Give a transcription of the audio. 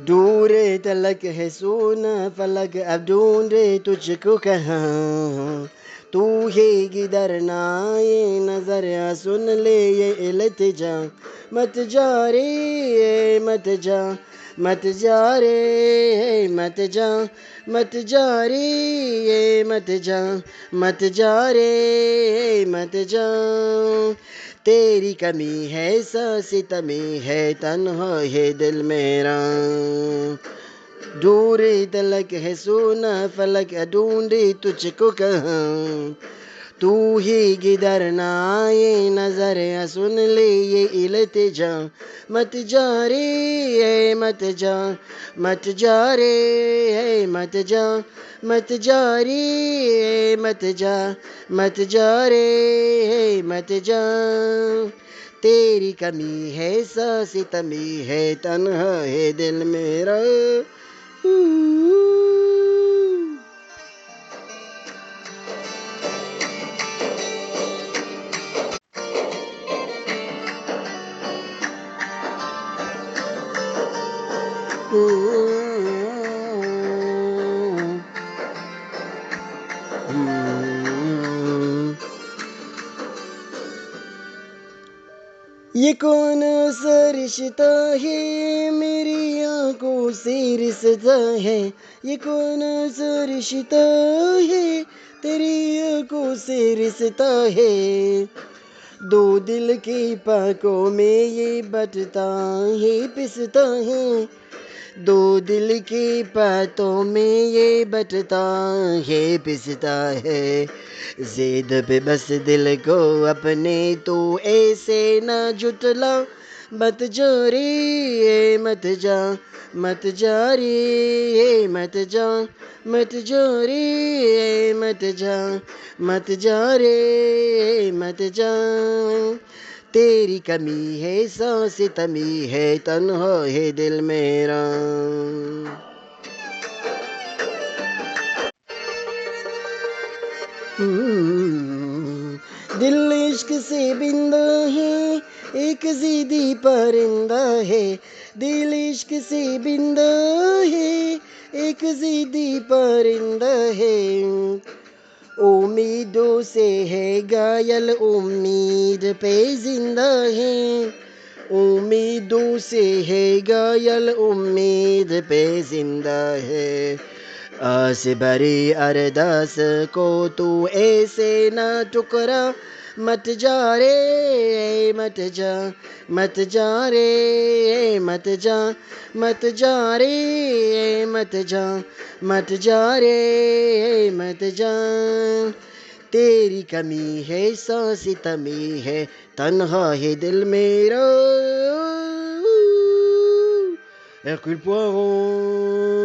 दूर तलक है सोना फलक अब ढूंढे तुझको कहाँ तू ही किधर ना ये नजर आ सुन ले ये इल्तिजा मत जा रे मत जा मत जा रे मत जा मत जा रे मत जा मत जा रे मत जा तेरी कमी है सांसें तमी है तन्हा है दिल मेरा दूर तलक है सोना फलक ढूंढे तुझको कहाँ तू ही किधर ना आए नजर आ सुन ले ये इल्तिजा मत जा रे मत जा मत जा रे मत जा मत जा रे मत जा मत जा रे मत जा तेरी कमी है सांसें तमी है तन्हा है दिल मेरा ये कौन सा रिश्ता है मेरी आंखों से रिश्ता है ये कौन सा रिश्ता है तेरी आंखों से रिश्ता है दो दिल की पाकों में ये बटता है पिसता है दो दिल की बातों में ये बटता है पिसता है जिद पे बस दिल को अपने तो ऐसे ना जुटला मत जा रे मत जा मत जा रे मत जा मत जा रे मत जा मत जा रे मत जा तेरी कमी है सांसें तमी है तन्हा है दिल मेरा दिल इश्क से बिंदा है एक जिदी परिंदा है दिल इश्क से बिंदा है एक जिदी परिंदा है उम्मीदों से है घायल उम्मीद पे जिंदा है उम्मीदों से है घायल उम्मीद पे जिंदा है आस भरी अरदास को तू ऐसे ना टुकरा मत जा रे मत जा मत जा रे मत जा मत जा रे मत जा मत जा रे मत जा तेरी कमी है सांसें तमी है तन्हा है दिल मेरा Hercule Poirot